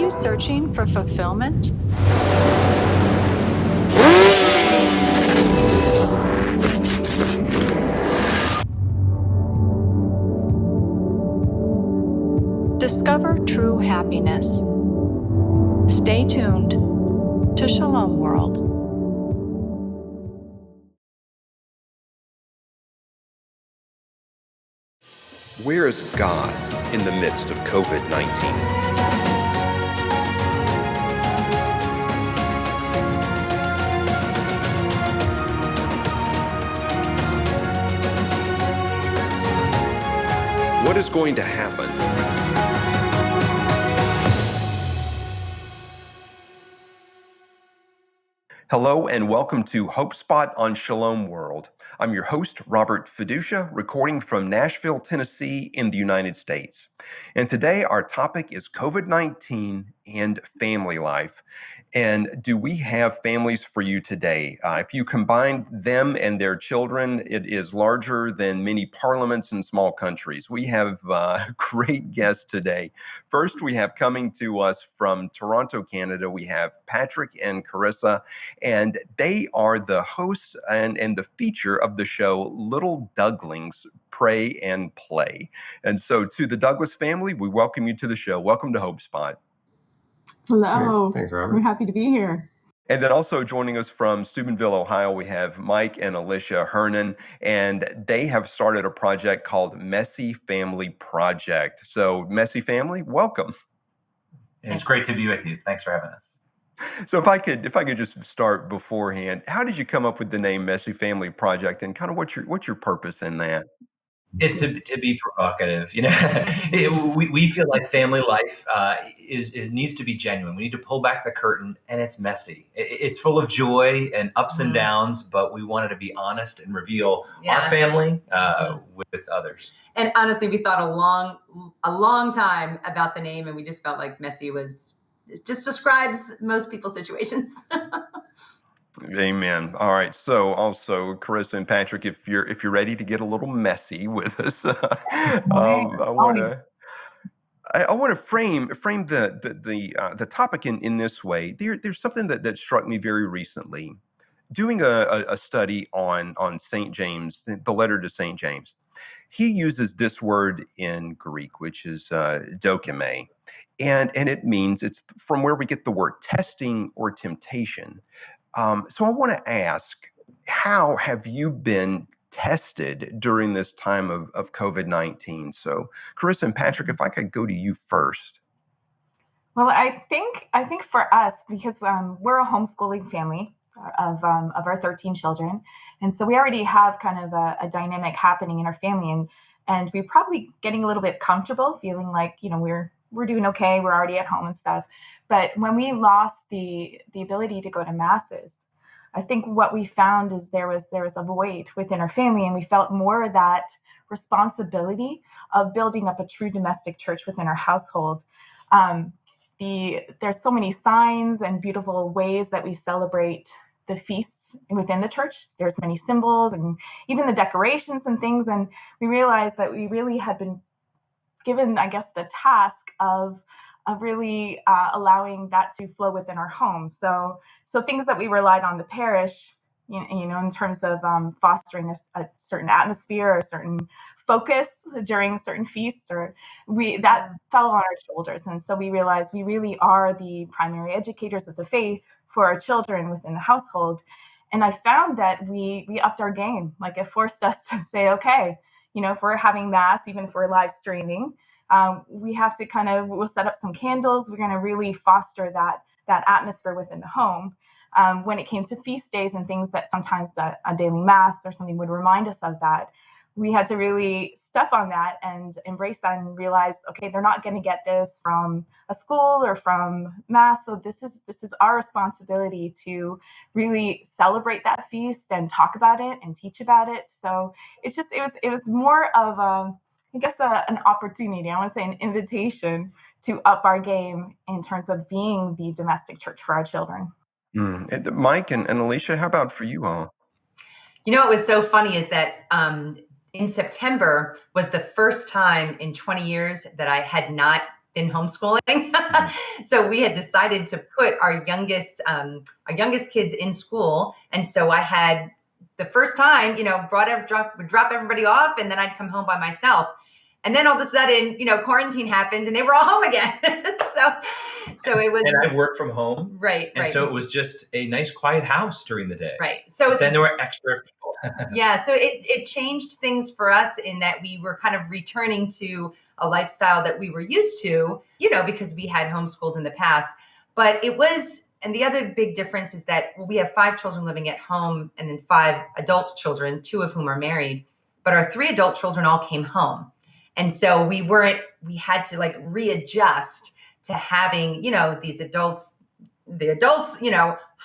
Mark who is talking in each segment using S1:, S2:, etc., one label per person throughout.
S1: you searching for fulfillment? Discover true happiness. Stay tuned to Shalom World.
S2: Where is God in the midst of COVID-19? What is going to happen? Hello and welcome to Hope Spot on Shalom World. I'm your host, Robert Feduccia, recording from Nashville, Tennessee in the United States. And today our topic is COVID-19 and family life. And do we have families for you today? If you combine them and their children, it is larger than many parliaments in small countries. We have great guests today. First, we have coming to us from Toronto, Canada, we have Patrick and Carissa. And they are the hosts and the feature of the show Little Douglings, Pray and Play. And so to the Douglas family, we welcome you to the show. Welcome to Hope Spot.
S3: Hello.
S4: Thanks, Robert.
S3: We're happy to be here.
S2: And then also joining us from Steubenville, Ohio, we have Mike and Alicia Hernon, and they have started a project called Messy Family Project. So Messy Family, welcome.
S5: It's great to be with you. Thanks for having us.
S2: So if I could just start beforehand, how did you come up with the name Messy Family Project, and kind of what's your purpose in that?
S5: It's to be provocative. You know, we feel like family life is needs to be genuine. We need to pull back the curtain, and it's messy. It's full of joy and ups and downs, but we wanted to be honest and reveal our family with others.
S6: And honestly, we thought a long time about the name, and we just felt like messy it just describes most people's situations.
S2: Amen. All right. So also, Carissa and Patrick, if you're ready to get a little messy with us, I want to frame the topic in this way. There's something that struck me very recently. Doing a study on St. James, the letter to St. James, he uses this word in Greek, which is dokime, and it means, it's from where we get the word testing or temptation. So I want to ask, how have you been tested during this time of COVID-19? So Carissa and Patrick, if I could go to you first.
S3: Well, I think for us, because we're a homeschooling family of our 13 children, and so we already have kind of a dynamic happening in our family, and we're probably getting a little bit comfortable, feeling like, you know, we're doing okay, we're already at home and stuff. But when we lost the ability to go to masses, I think what we found is there was a void within our family, and we felt more that responsibility of building up a true domestic church within our household. There's so many signs and beautiful ways that we celebrate the feasts within the church. There's many symbols and even the decorations and things. And we realized that we really had been given, I guess, the task of really allowing that to flow within our homes. So things that we relied on the parish, you know, in terms of fostering a certain atmosphere or a certain focus during certain feasts, that fell on our shoulders. And so we realized we really are the primary educators of the faith for our children within the household. And I found that we upped our game. Like, it forced us to say, okay, you know, if we're having mass, even if we're live streaming, we have to we'll set up some candles. We're going to really foster that atmosphere within the home. When it came to feast days and things that sometimes a daily mass or something would remind us of that, we had to really step on that and embrace that and realize, okay, they're not going to get this from a school or from mass. So this is our responsibility to really celebrate that feast and talk about it and teach about it. So it was more of an opportunity. I want to say an invitation to up our game in terms of being the domestic church for our children.
S2: And Mike and Alicia, how about for you all?
S6: You know, what was so funny is that in September was the first time in 20 years that I had not been homeschooling. So we had decided to put our youngest kids in school. And so I had the first time, would drop everybody off, and then I'd come home by myself. And then all of a sudden, quarantine happened and they were all home again. so it was.
S5: And I worked from home.
S6: Right.
S5: And so it was just a nice quiet house during the day.
S6: Right. So
S5: but then there were extra people.
S6: Yeah. So it changed things for us in that we were kind of returning to a lifestyle that we were used to, because we had homeschooled in the past. But and the other big difference is that we have 5 children living at home and then 5 adult children, 2 of whom are married, but our 3 adult children all came home. And so we had to readjust to having, the adults,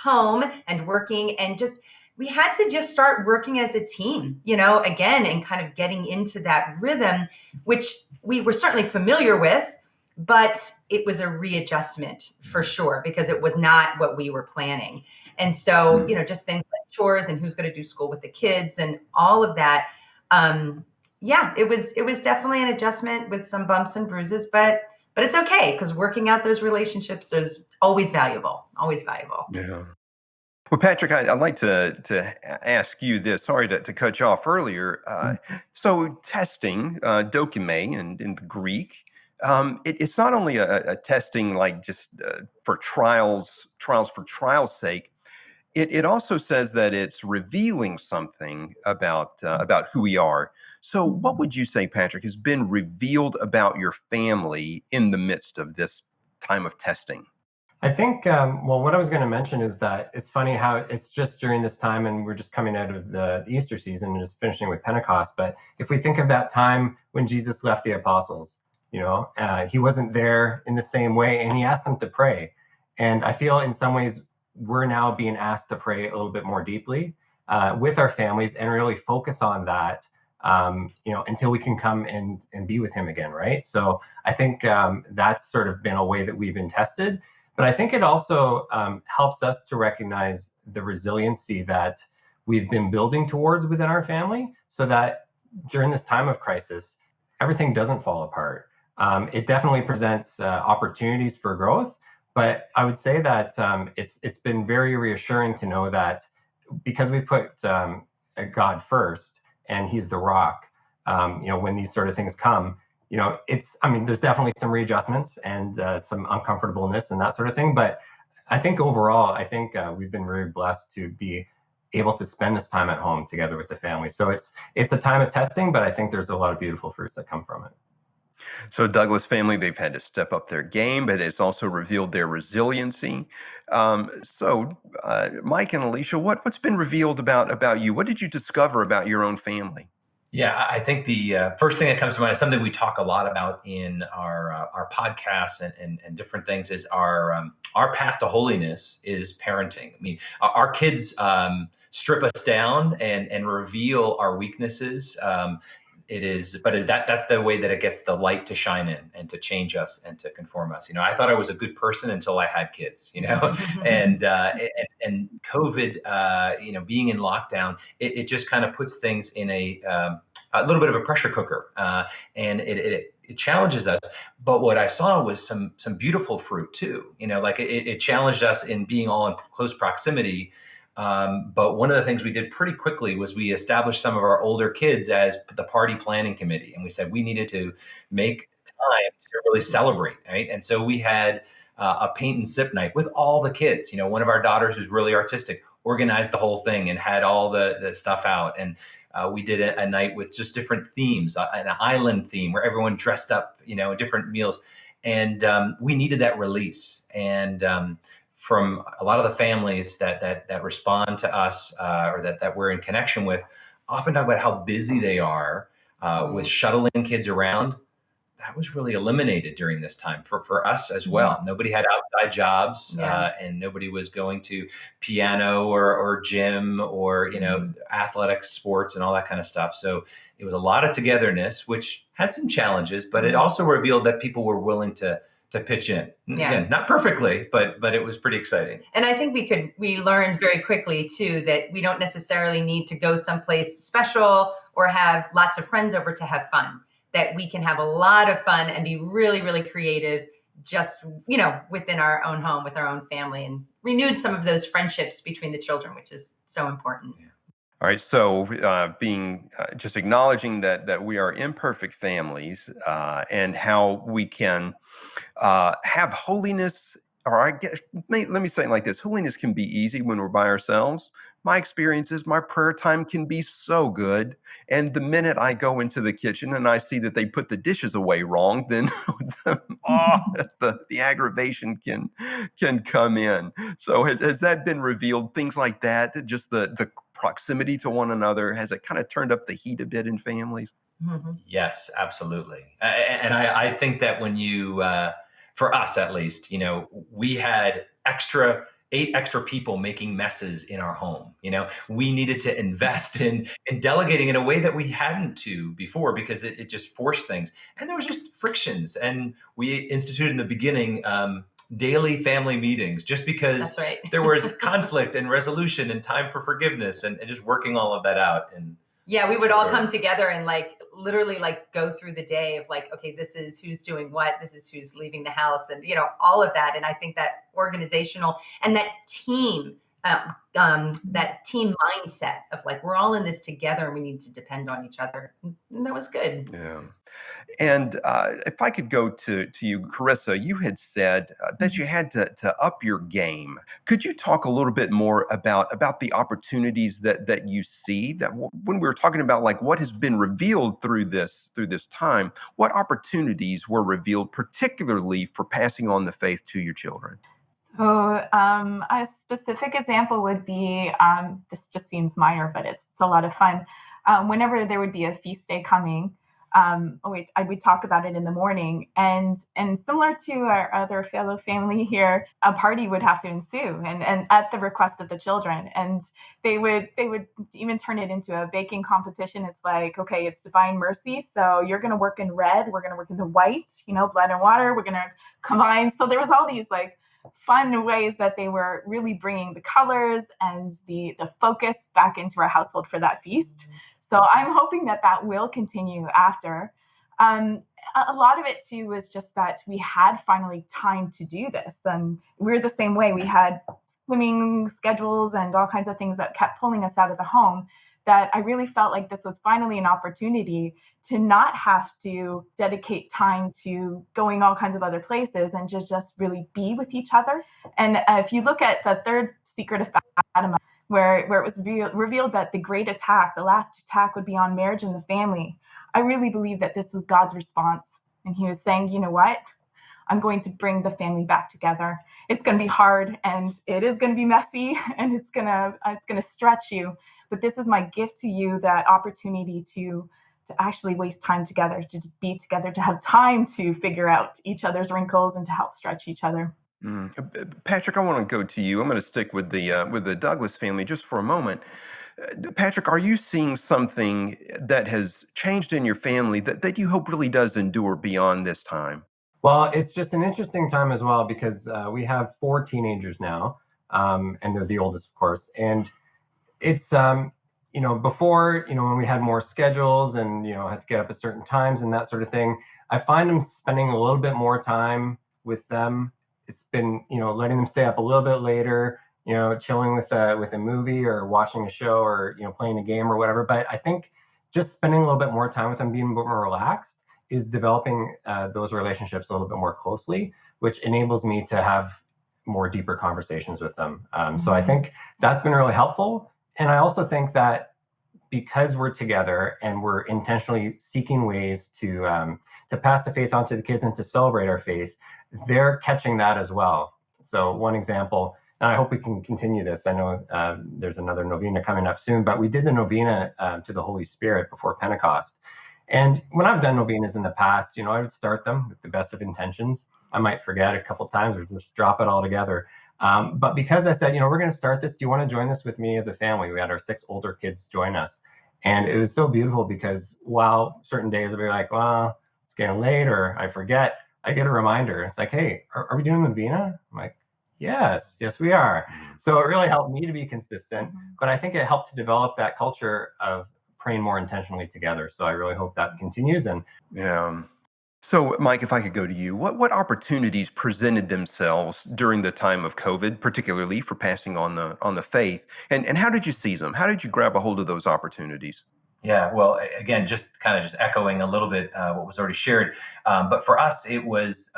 S6: home and working, and we had to just start working as a team, again, and kind of getting into that rhythm, which we were certainly familiar with, but it was a readjustment for sure, because it was not what we were planning. And so, just things like chores and who's going to do school with the kids and all of that. It was definitely an adjustment with some bumps and bruises, but it's okay, because working out those relationships is always valuable, always valuable.
S2: Yeah. Well, Patrick, I'd like to ask you this. Sorry to cut you off earlier. So testing, dokime in the Greek, it's not only a testing for trials for trial's sake. It also says that it's revealing something about who we are. So what would you say, Patrick, has been revealed about your family in the midst of this time of testing?
S4: I think, what I was going to mention is that it's funny how it's just during this time, and we're just coming out of the Easter season and just finishing with Pentecost. But if we think of that time when Jesus left the apostles, he wasn't there in the same way, and he asked them to pray. And I feel in some ways we're now being asked to pray a little bit more deeply with our families and really focus on that, until we can come and be with him again, right? So I think that's sort of been a way that we've been tested. But I think it also helps us to recognize the resiliency that we've been building towards within our family, so that during this time of crisis, everything doesn't fall apart. It definitely presents opportunities for growth, but I would say that it's been very reassuring to know that because we put God first and he's the rock, when these sort of things come, there's definitely some readjustments and some uncomfortableness and that sort of thing. But I think overall, we've been very blessed to be able to spend this time at home together with the family. So it's a time of testing, but I think there's a lot of beautiful fruits that come from it.
S2: So Douglas family, they've had to step up their game, but it's also revealed their resiliency. Mike and Alicia, what's been revealed about you? What did you discover about your own family?
S5: Yeah, I think the first thing that comes to mind is something we talk a lot about in our podcasts and different things is our path to holiness is parenting. I mean, our kids strip us down and reveal our weaknesses. That's the way that it gets the light to shine in and to change us and to conform us. I thought I was a good person until I had kids, and COVID, being in lockdown, it just kind of puts things in a little bit of a pressure cooker, and it challenges us. But what I saw was some beautiful fruit too. It challenged us in being all in close proximity. But one of the things we did pretty quickly was we established some of our older kids as the party planning committee. And we said we needed to make time to really celebrate, right? And so we had a paint and sip night with all the kids. One of our daughters who's really artistic organized the whole thing and had all the stuff out. And we did a night with just different themes, an island theme where everyone dressed up, different meals. And we needed that release. And from a lot of the families that respond to us or that we're in connection with, often talk about how busy they are with shuttling kids around. That was really eliminated during this time for us as well. Mm-hmm. Nobody had outside jobs and nobody was going to piano or gym or, athletics, sports and all that kind of stuff. So it was a lot of togetherness, which had some challenges, but it also revealed that people were willing to pitch in.
S6: Yeah.
S5: Again, not perfectly, but it was pretty exciting.
S6: And I think we learned very quickly too, that we don't necessarily need to go someplace special or have lots of friends over to have fun. that we can have a lot of fun and be really, really creative just, within our own home, with our own family, and renewed some of those friendships between the children, which is so important.
S2: Yeah. All right, so being just acknowledging that we are imperfect families and how we can have holiness, or I guess, let me say it like this: holiness can be easy when we're by ourselves. My experience is my prayer time can be so good, and the minute I go into the kitchen and I see that they put the dishes away wrong, then the aggravation can come in. So has that been revealed? Things like that, just the proximity to one another, has it kind of turned up the heat a bit in families?
S6: Mm-hmm.
S5: Yes, absolutely. And I think that when you, for us at least, we had 8 extra people making messes in our home. We needed to invest in delegating in a way that we hadn't to before, because it just forced things. And there was just frictions. And we instituted in the beginning daily family meetings, just because
S6: That's right.
S5: there was conflict and resolution and time for forgiveness and just working all of that out. And
S6: yeah, we would all come together and literally go through the day of okay, this is who's doing what, this is who's leaving the house, and all of that. And I think that organizational and that team mindset of we're all in this together and we need to depend on each other. And that was good.
S2: Yeah. And if I could go to you, Carissa, you had said that you had to up your game. Could you talk a little bit more about the opportunities that you see, that when we were talking about what has been revealed through this time, what opportunities were revealed, particularly for passing on the faith to your children?
S3: So a specific example would be, this just seems minor, but it's a lot of fun. Whenever there would be a feast day coming, we'd talk about it in the morning, and similar to our other fellow family here, a party would have to ensue, and at the request of the children, and they would even turn it into a baking competition. It's okay, it's Divine Mercy, so you're going to work in red, we're going to work in the white, blood and water, we're going to combine. So there was all these fun ways that they were really bringing the colors and the focus back into our household for that feast. So I'm hoping that will continue after. A lot of it too was just that we had finally time to do this, and we're the same way. We had swimming schedules and all kinds of things that kept pulling us out of the home, that I really felt like this was finally an opportunity to not have to dedicate time to going all kinds of other places and just really be with each other. And if you look at the third secret of Fatima, where it was revealed that the last attack would be on marriage and the family, I really believe that this was God's response. And he was saying, you know what? I'm going to bring the family back together. It's going to be hard, and it is going to be messy, and it's going to stretch you. But this is my gift to you, that opportunity to actually waste time together, to just be together, to have time to figure out each other's wrinkles and to help stretch each other.
S2: Patrick, I want to go to you. I'm going to stick with the Douglas family just for a moment. Patrick, are you seeing something that has changed in your family that you hope really does endure beyond this time?
S4: Well, it's just an interesting time as well, because we have 4 teenagers now, and they're the oldest, of course. And it's, before, when we had more schedules and, had to get up at certain times and that sort of thing, I find them spending a little bit more time with them. It's been, letting them stay up a little bit later, chilling with a movie or watching a show or, playing a game or whatever. But I think just spending a little bit more time with them, being a bit more relaxed, is developing those relationships a little bit more closely, which enables me to have more deeper conversations with them. So I think that's been really helpful. And I also think that because we're together and we're intentionally seeking ways to pass the faith on to the kids and to celebrate our faith, they're catching that as well. So one example, and I hope we can continue this. I know there's another novena coming up soon, but we did the novena to the Holy Spirit before Pentecost. And when I've done novenas in the past, I would start them with the best of intentions. I might forget a couple times or just drop it all together. But because I said, we're going to start this, do you want to join this with me as a family? We had our 6 older kids join us. And it was so beautiful, because while certain days I'll be like, well, it's getting late or I forget, I get a reminder. It's like, hey, are we doing novena? I'm like, yes, we are. So it really helped me to be consistent. But I think it helped to develop that culture of praying more intentionally together. So I really hope that continues. And
S2: Yeah. So, Mike, if I could go to you, what opportunities presented themselves during the time of COVID, particularly for passing on the faith, and how did you seize them? How did you grab a hold of those opportunities?
S5: Yeah, well, again, just echoing a little bit what was already shared, but for us, it was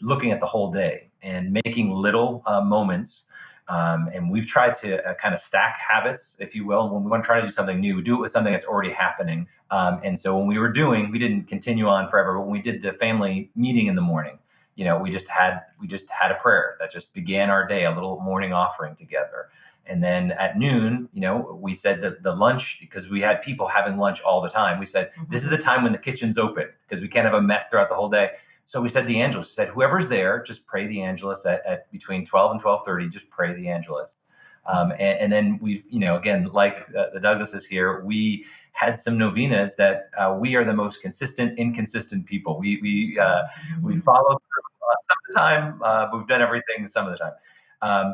S5: looking at the whole day and making little moments, and we've tried to kind of stack habits, if you will. When we want to try to do something new, we do it with something that's already happening. And so when we didn't continue on forever, but when we did the family meeting in the morning, we just had a prayer that just began our day, a little morning offering together. And then at noon, we said that the lunch, because we had people having lunch all the time, we said, this is the time when the kitchen's open because we can't have a mess throughout the whole day. So we said the Angelus. We said, whoever's there, just pray the Angelus at between 12 and 12:30, just pray the Angelus. And then we've, again, like the Douglases here, we had some novenas that we are the most consistent, inconsistent people. We follow through some of the time, but we've done everything some of the time.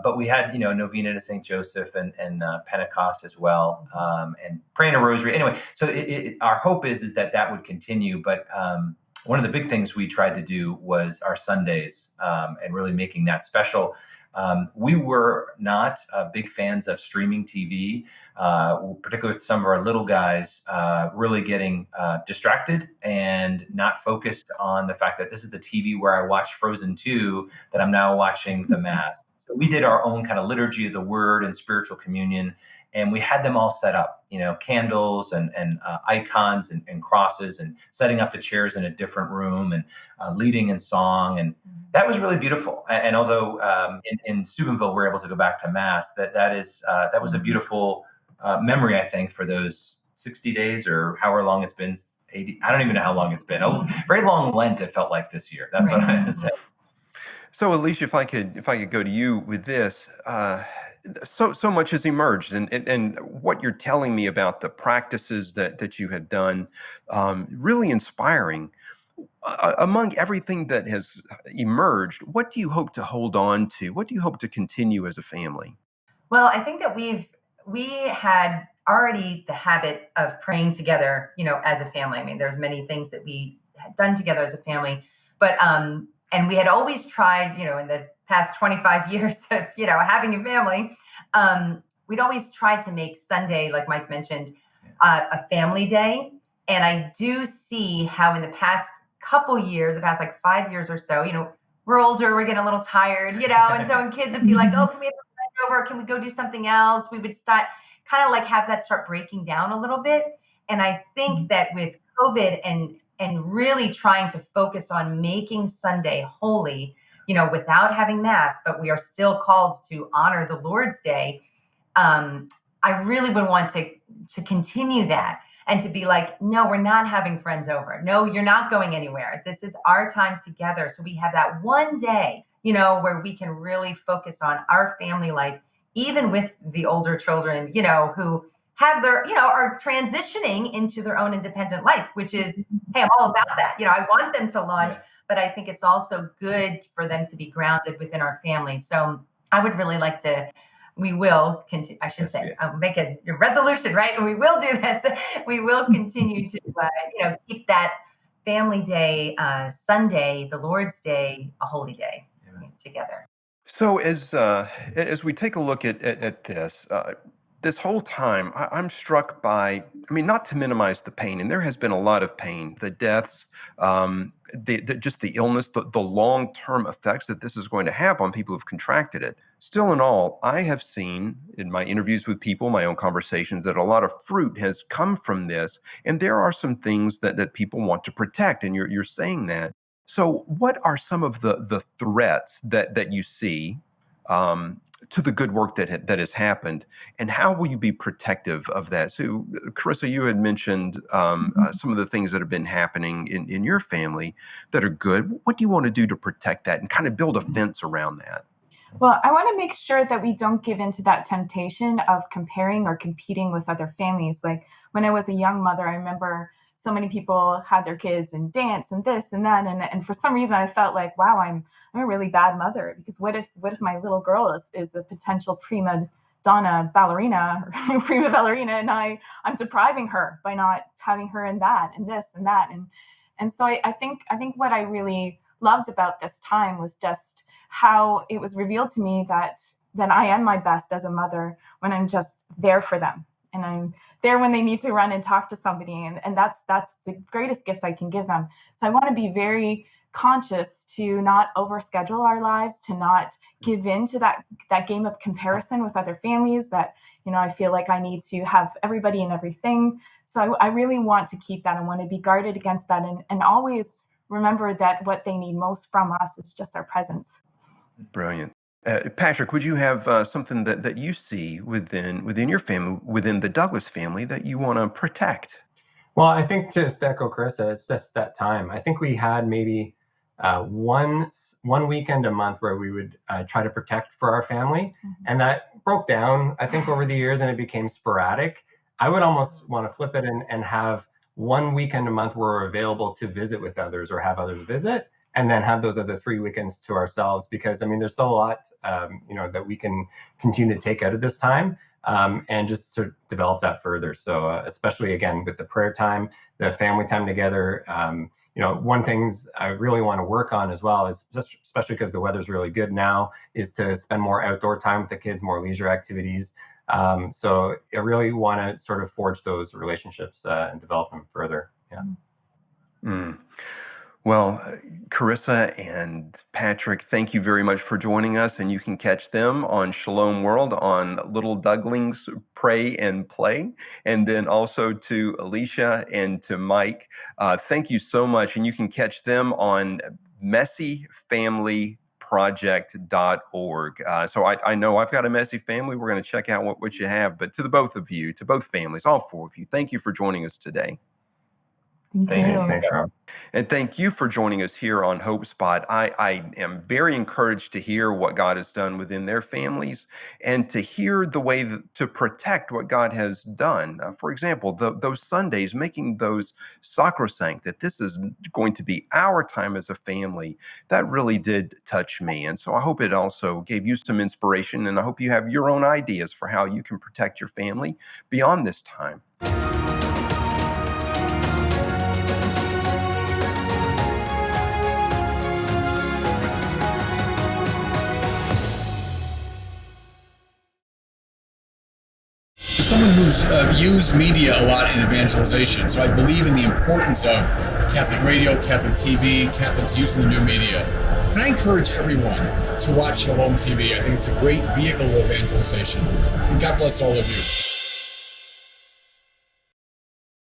S5: But we had, novena to St. Joseph and Pentecost as well, and praying a rosary. Anyway, so our hope is that would continue. But one of the big things we tried to do was our Sundays, and really making that special. We were not big fans of streaming TV, particularly with some of our little guys really getting distracted and not focused on the fact that this is the TV where I watched Frozen 2, that I'm now watching the Mass. So we did our own kind of liturgy of the word and spiritual communion, and we had them all set up, candles and icons and crosses, and setting up the chairs in a different room, and leading in song. And that was really beautiful. And although in Steubenville, we're able to go back to Mass, that was a beautiful memory, I think, for those 60 days or however long it's been, 80. I don't even know how long it's been. A very long Lent, it felt like this year. That's what I would say.
S2: So, Alicia, if I could go to you with this, so much has emerged, and what you're telling me about the practices that you have done, really inspiring. Among everything that has emerged, what do you hope to hold on to? What do you hope to continue as a family?
S6: Well, I think that we had already the habit of praying together, as a family. I mean, there's many things that we had done together as a family, but and we had always tried, in the past 25 years of, having a family, we'd always tried to make Sunday, like Mike mentioned, a family day. And I do see how in the past couple years, the past like 5 years or so, we're older, we're getting a little tired, and so when kids would be like, oh, can we have a friend over? Can we go do something else? We would start kind of like have that start breaking down a little bit. And I think that with COVID and really trying to focus on making Sunday holy, without having Mass, but we are still called to honor the Lord's Day. I really would want to continue that and to be like, no, we're not having friends over. No, you're not going anywhere. This is our time together. So we have that one day, where we can really focus on our family life, even with the older children, who have are transitioning into their own independent life, which is, hey, I'm all about that. I want them to launch, but I think it's also good for them to be grounded within our family. So I would really like to, we will continue, I should say, I'll make a resolution, right? And we will do this. We will continue to, keep that family day, Sunday, the Lord's Day, a holy day together.
S2: So as we take a look at this, this whole time, I'm struck by, not to minimize the pain, and there has been a lot of pain, the deaths, just the illness, the long-term effects that this is going to have on people who've contracted it. Still in all, I have seen in my interviews with people, my own conversations, that a lot of fruit has come from this, and there are some things that people want to protect, and you're saying that. So what are some of the threats that you see to the good work that has happened, and how will you be protective of that? So, Carissa, you had mentioned some of the things that have been happening in your family that are good. What do you want to do to protect that and kind of build a fence around that?
S3: Well, I want to make sure that we don't give into that temptation of comparing or competing with other families. Like when I was a young mother, I remember so many people had their kids and dance and this and that. And for some reason I felt like, wow, I'm a really bad mother, because what if my little girl is a potential prima Donna ballerina or prima ballerina, and I'm depriving her by not having her in that and this and that. And so I think what I really loved about this time was just how it was revealed to me that I am my best as a mother when I'm just there for them. And I'm there when they need to run and talk to somebody. And that's the greatest gift I can give them. So I want to be very conscious to not overschedule our lives, to not give in to that game of comparison with other families that, I feel like I need to have everybody and everything. So I really want to keep that. I want to be guarded against that and always remember that what they need most from us is just our presence.
S2: Brilliant. Patrick, would you have something that you see within your family, within the Douglas family, that you want to protect?
S4: Well, I think, just to echo Carissa, it's just that time. I think we had maybe one weekend a month where we would try to protect for our family. Mm-hmm. And that broke down, I think, over the years, and it became sporadic. I would almost want to flip it and have one weekend a month where we're available to visit with others or have others visit, and then have those other 3 weekends to ourselves, because there's still a lot, that we can continue to take out of this time, and just to develop that further. So especially again with the prayer time, the family time together. One things I really want to work on as well is, just especially because the weather's really good now, is to spend more outdoor time with the kids, more leisure activities. So I really want to sort of forge those relationships and develop them further. Yeah.
S2: Mm. Well, Carissa and Patrick, thank you very much for joining us, and you can catch them on Shalom World on Little Douglings Pray and Play, and then also to Alicia and to Mike. Thank you so much, and you can catch them on messyfamilyproject.org. So I know I've got a messy family. We're going to check out what you have, but to the both of you, to both families, all four of you, thank you for joining us today.
S3: Thank you.
S4: Thanks, Rob.
S2: And thank you for joining us here on Hope Spot. I am very encouraged to hear what God has done within their families, and to hear the way to protect what God has done. For example, those Sundays, making those sacrosanct, that this is going to be our time as a family, that really did touch me. And so I hope it also gave you some inspiration, and I hope you have your own ideas for how you can protect your family beyond this time.
S7: Someone who's used media a lot in evangelization, so I believe in the importance of Catholic radio, Catholic TV, Catholics using the new media. Can I encourage everyone to watch Shalom TV? I think it's a great vehicle of evangelization. And God bless all of you.